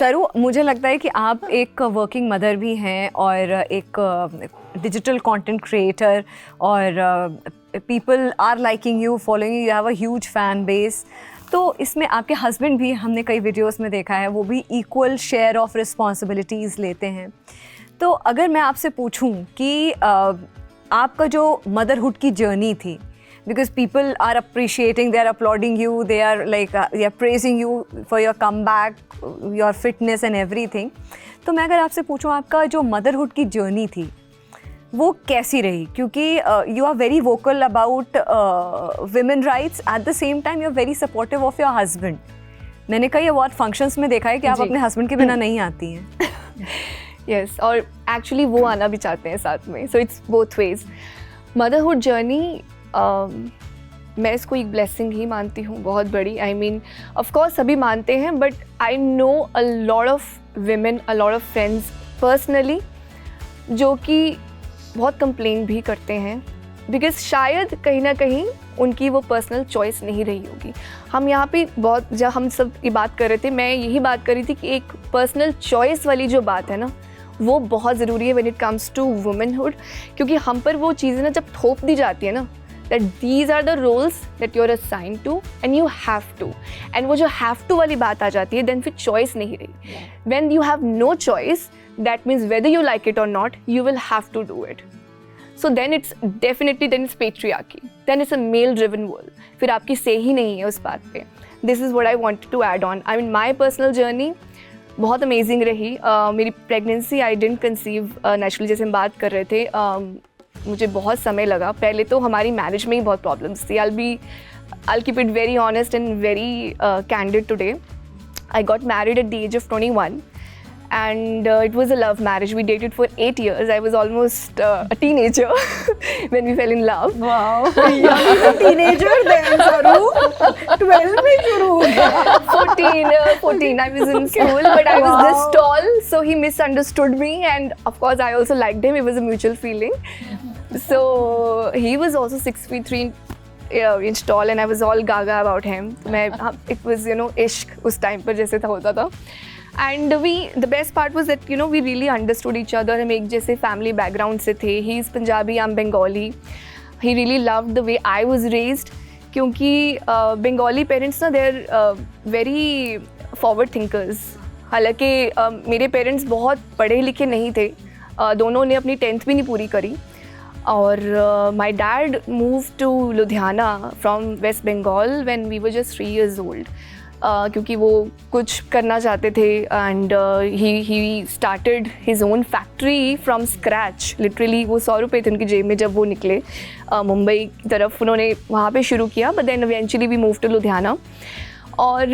सरू, मुझे लगता है कि आप एक वर्किंग मदर भी हैं और एक डिजिटल कंटेंट क्रिएटर, और people are liking you, following you, have a huge fan base. तो इसमें आपके हस्बैंड भी, हमने कई वीडियोस में देखा है, वो भी इक्वल शेयर ऑफ रिस्पॉन्सिबिलिटीज़ लेते हैं। तो अगर मैं आपसे पूछूं कि आपका जो मदरहुड की जर्नी थी, because people are appreciating, they are applauding you, they are praising you for your comeback, your fitness and everything. तो मैं अगर आपसे पूछूं आपका जो मदरहुड की जर्नी थी वो कैसी रही, क्योंकि you are very vocal about women rights, at the same time you are very supportive of your husband. मैंने कई अवार्ड फंक्शंस में देखा है कि आप अपने हस्बैंड के बिना नहीं आती हैं। यस, और एक्चुअली वो आना भी चाहते हैं साथ में, so it's both ways. Motherhood journey मैं इसको एक ब्लेसिंग ही मानती हूँ, बहुत बड़ी। आई मीन ऑफ कोर्स सभी मानते हैं, but I know a lot of women, a lot of friends personally जो कि बहुत कंप्लेन भी करते हैं, बिकॉज शायद कहीं ना कहीं उनकी वो पर्सनल चॉइस नहीं रही होगी। हम यहाँ पे बहुत, जब हम सब ये बात कर रहे थे, मैं यही बात कर रही थी कि एक पर्सनल चॉइस वाली जो बात है ना, वो बहुत ज़रूरी है when it comes to womanhood, क्योंकि हम पर वो चीज़ें ना जब थोप दी जाती है ना, that these are the roles that you're assigned to and you have to, and वो जो have to वाली बात आ जाती है, then फिर choice नहीं रही। When you have no choice, that means whether you like it or not, you will have to do it. So then it's definitely, then it's patriarchy, then it's a male driven world. फिर आपकी say ही नहीं है उस बात पे। This is what I wanted to add on. I mean my personal journey बहुत amazing रही। मेरी pregnancy, I didn't conceive naturally, जैसे हम बात कर रहे थे, मुझे बहुत समय लगा। पहले तो हमारी मैरिज में ही बहुत प्रॉब्लम्स थी। I'll keep it very honest and very candid today. I got married at the age of 21 and it was a love marriage. We dated for 8 years. I was almost a teenager when we fell in love. Wow. Teenager then, Saru. 12 में शुरू हो गया। 14. I was in school, but I was this tall, so he misunderstood me, and of course I also liked him. It was a mutual feeling. So he was also 6'3" inch tall, and I was all gaga about him. It was, ishq उस time पर जैसे था होता था. And the best part was that, we really understood each other. हम एक जैसे family background से थे. He is Punjabi, I'm Bengali. He really loved the way I was raised. क्योंकि Bengali parents ना, they're very forward thinkers. हालांकि मेरे parents बहुत पढ़े लिखे नहीं थे. दोनों ने अपनी 10th भी नहीं पूरी करी. और my dad moved to Ludhiana from West Bengal when we were just 3 years old. क्योंकि वो कुछ करना चाहते थे, and he started his own factory from scratch. Literally वो 100 रुपये थे उनकी जेब में जब वो निकले मुंबई की तरफ, उन्होंने वहाँ पे शुरू किया, but then eventually we move to Ludhiana. और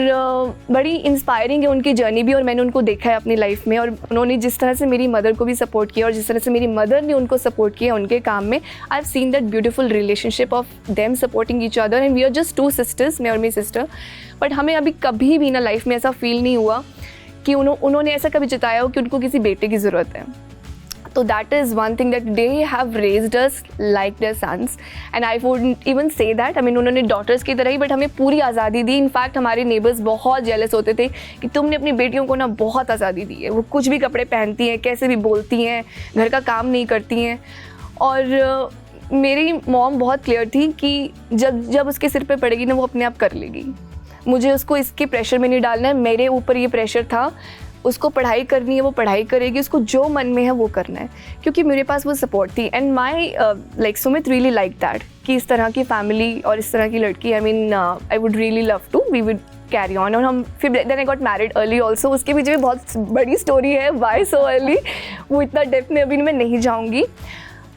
बड़ी इंस्पायरिंग है उनकी जर्नी भी, और मैंने उनको देखा है अपनी लाइफ में, और उन्होंने जिस तरह से मेरी मदर को भी सपोर्ट किया और जिस तरह से मेरी मदर ने उनको सपोर्ट किया उनके काम में, I have seen that beautiful relationship of them supporting each other, and we are just 2 sisters, मैं और मेरी सिस्टर। बट हमें अभी कभी भी ना लाइफ में ऐसा फील नहीं हुआ कि उन्होंने ऐसा कभी जताया हो कि उनको किसी बेटे की ज़रूरत है। So that is one thing, that they have raised us like their sons, and I wouldn't even say that. I mean उन्होंने daughters की तरह ही, but हमें पूरी आज़ादी दी। इनफैक्ट हमारे नेबर्स बहुत जेलस होते थे कि तुमने अपनी बेटियों को ना बहुत आज़ादी दी है, वो कुछ भी कपड़े पहनती हैं, कैसे भी बोलती हैं, घर का काम नहीं करती हैं। और मेरी मॉम बहुत क्लियर थी कि जब उसके सिर पे पड़ेगी ना, वो अपने आप कर लेगी। मुझे उसको इसके प्रेशर में नहीं डालना है, मेरे ऊपर ये प्रेशर था, उसको पढ़ाई करनी है वो पढ़ाई करेगी, उसको जो मन में है वो करना है, क्योंकि मेरे पास वो सपोर्ट थी। And my Sumit really like that कि इस तरह की फैमिली और इस तरह की लड़की, I mean I would really love to, we would carry on. और हम फिर then I got married early also, उसके पीछे भी बहुत बड़ी स्टोरी है, वाई सो अर्ली, वो इतना डेप्थ में अभी मैं नहीं जाऊँगी।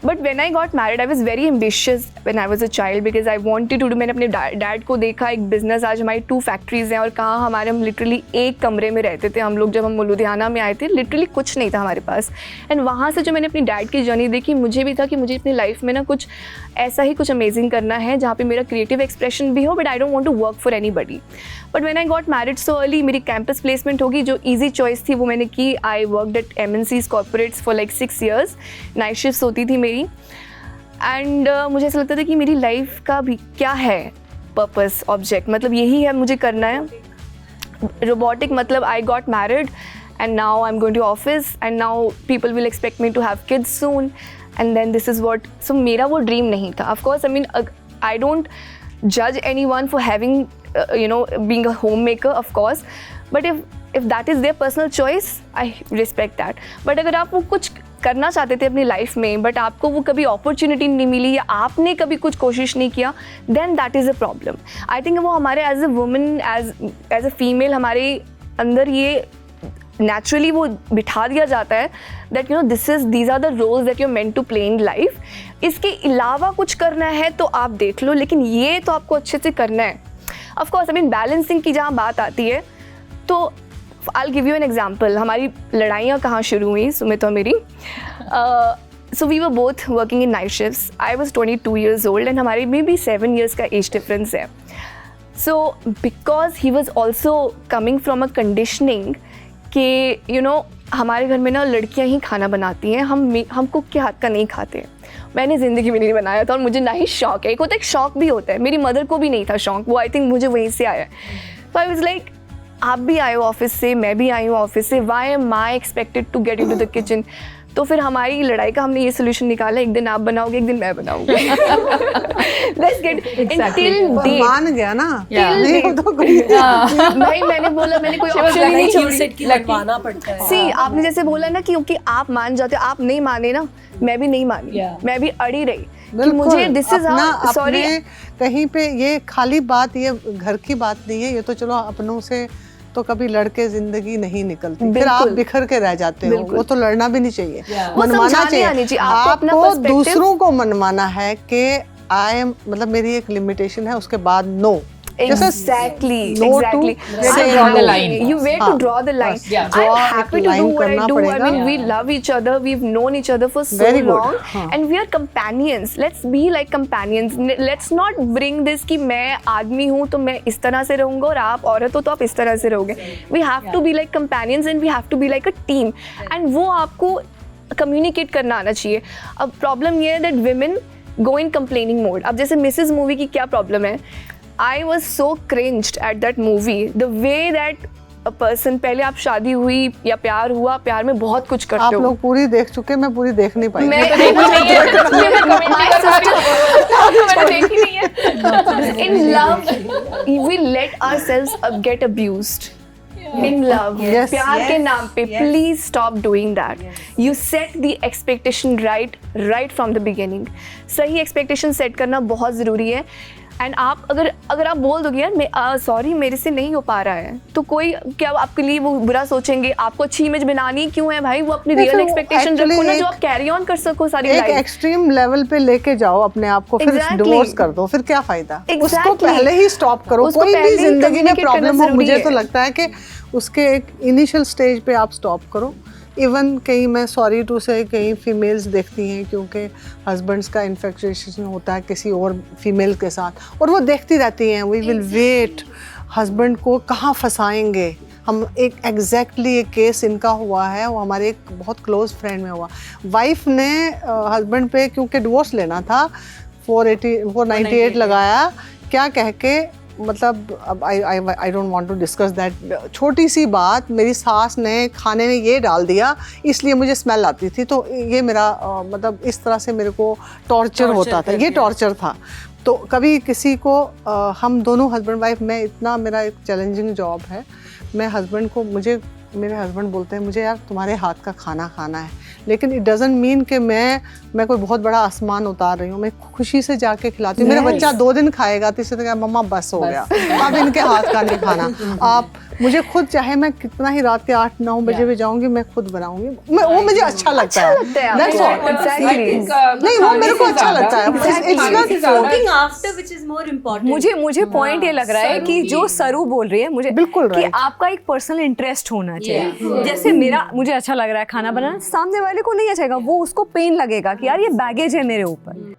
But when I got married I was very ambitious when I was a child, because I wanted to do. मैंने अपने डैड को देखा एक बिजनेस, आज हमारी 2 फैक्ट्रीज़ हैं, और कहाँ हम लिटरली एक कमरे में रहते थे हम लोग। जब हम लुधियाना में आए थे, लिटरली कुछ नहीं था हमारे पास। एंड वहाँ से जो मैंने अपनी डैड की जर्नी देखी, मुझे भी था कि मुझे अपनी लाइफ में ना कुछ ऐसा ही कुछ अमेजिंग करना है जहाँ पे मेरा क्रिएटिव एक्सप्रेशन भी हो, but I don't want to work for anybody. But when I got married so early, मेरी कैंपस प्लेसमेंट होगी, जो ईजी चॉइस थी वो मैंने की। I worked at MNCs corporates for like 6 years, night shifts होती थी मेरी। एंड मुझे ऐसा लगता था कि मेरी लाइफ का भी क्या है पर्पस, ऑब्जेक्ट, मतलब यही है मुझे करना है। रोबोटिक मतलब आई got married and now I'm going to office, and now people will expect me to have kids soon, and then this is what, so मेरा वो dream नहीं था. Of course, I mean, I don't judge anyone for having being a homemaker, of course, but if that is their personal choice, I respect that. But अगर आप वो कुछ करना चाहते थे अपनी लाइफ में, बट आपको वो कभी अपॉर्चुनिटी नहीं मिली या आपने कभी कुछ कोशिश नहीं किया, then that is a problem. I think वो हमारे as a woman, as a female, हमारे अंदर ये नेचुरली वो बिठा दिया जाता है that these are the roles that you are meant to play in life. इसके अलावा कुछ करना है तो आप देख लो, लेकिन ये तो आपको अच्छे से करना है. Of course, I mean balancing की जहाँ बात आती है, तो I'll give you an example. हमारी लड़ाइयाँ कहाँ शुरू हुई, सुमित और मेरी. So we were both working in night shifts. I was 22 years old and हमारे में भी 7 years का age difference है. So because he was also coming from a conditioning कि हमारे घर में ना लड़कियाँ ही खाना बनाती हैं, हम कुक के हाथ का नहीं खाते. मैंने ज़िंदगी में नहीं बनाया था और मुझे ना ही शौक है. एक होता है, एक शौक भी होता है. मेरी मदर को भी नहीं था शौक, वो आई थिंक मुझे वहीं से आया. So I was like, आप भी आए हो ऑफिस से, मैं भी आई हूँ ऑफिस से, why am I expected to get into the kitchen. तो फिर हमारी लड़ाई का हमने ये सोल्यूशन निकाला, एक दिन आप बनाओगे, एक दिन मैं बनाऊंगी. Let's get till day. मान गया ना, भाई मैंने बोला, मैंने कोई ऑप्शन ही नहीं छोड़ी. लगवाना पड़ता है. सी, आपने जैसे बोला ना कि क्योंकि आप मान जाते हो, आप नहीं माने ना, मैं भी नहीं मानी, मैं भी अड़ी रही कि मुझे दिस इज हाउ. सॉरी, कहीं पे ये खाली बात, ये घर की बात नहीं है, ये तो चलो अपनों से तो कभी लड़के जिंदगी नहीं निकलती, फिर आप बिखर के रह जाते हो. वो तो लड़ना भी नहीं चाहिए, मनवाना चाहिए. आपको दूसरों को मनवाना है कि आई एम, मतलब मेरी एक लिमिटेशन है, उसके बाद no. Exactly. You where to draw the line. I'm happy to do what I do. I mean, we love each other. We've known each other for so long, and we are companions. Let's be like companions. Let's not bring this कि मैं आदमी हूँ तो मैं इस तरह से रहूँगा और आप औरत हो तो आप इस तरह से रहोगे. We have to be like companions and we have to be like a team. And वो आपको communicate करना आना चाहिए. अब problem ये है that women go in complaining mode. अब जैसे मिसेस मूवी की क्या problem है? I was so cringed at that movie. The way that a person, पहले आप शादी हुई या प्यार हुआ, प्यार में बहुत कुछ करते हो. आप लोग पूरी देख चुके, मैं पूरी देख नहीं पाई. मैं देख ही नहीं है. In love, we let ourselves get abused. In love, प्यार के नाम पे, please stop doing that. You set the expectation right from the beginning. सही expectation set करना बहुत ज़रूरी है. एंड आप अगर आप बोल दोगे यार सॉरी मेरे से नहीं हो पा रहा है, तो कोई क्या आपके लिए वो बुरा सोचेंगे? आपको अच्छी इमेज बनानी क्यों है भाई? वो अपनी रियल एक्सपेक्टेशन रखो ना, जो आप कैरी ऑन कर सको सारी लाइफ. एक एक्सट्रीम लेवल पे लेके जाओ अपने आप को, फिर डिवोर्स कर दो, फिर क्या फायदा? उसको पहले ही स्टॉप करो. कोई भी जिंदगी में प्रॉब्लम हो, मुझे तो लगता है कि उसके एक इनिशियल स्टेज पे आप स्टॉप करो. इवन कहीं, मैं सॉरी टू से, कहीं फीमेल्स देखती हैं क्योंकि हस्बैंड्स का इन्फेक्शन होता है किसी और फीमेल के साथ, और वो देखती रहती हैं, वी विल वेट, हस्बैंड को कहाँ फंसाएंगे हम. एक एग्जैक्टली एक केस इनका हुआ है, वो हमारे एक बहुत क्लोज फ्रेंड में हुआ. वाइफ ने हस्बैंड पे क्योंकि डिवोर्स लेना था 498 लगाया, क्या कह के, मतलब अब I don't want to discuss that. छोटी सी बात, मेरी सास ने खाने में ये डाल दिया इसलिए मुझे स्मेल आती थी, तो ये मेरा मतलब इस तरह से मेरे को टॉर्चर होता था. ये टॉर्चर था. तो कभी किसी को हम दोनों हस्बैंड वाइफ में, इतना मेरा एक चैलेंजिंग जॉब है, मैं हस्बैंड को, मेरे हस्बैंड बोलते हैं मुझे यार तुम्हारे हाथ का खाना खाना है, लेकिन इट डजंट मीन कि मैं कोई बहुत बड़ा आसमान उतार रही हूँ. मैं खुशी से जाके खिलाती हूँ. मेरा बच्चा 2 दिन खाएगा, तीसरे दिन कहेगा मम्मा बस हो गया, अब इनके हाथ का नहीं खाना. आप मुझे खुद, चाहे मैं कितना ही रात के 8-9 बजे भी जाऊंगी, मैं खुद बनाऊंगी. वो मुझे अच्छा लगता है. नहीं, वो मेरे को अच्छा लगता है. मुझे पॉइंट ये लग रहा है कि जो सरू बोल रही है, मुझे बिल्कुल कि आपका एक पर्सनल इंटरेस्ट होना चाहिए. जैसे मुझे अच्छा लग रहा है खाना बनाना, सामने वाले को नहीं अच्छा लगेगा, वो उसको पेन लगेगा कि यार ये बैगेज है मेरे ऊपर.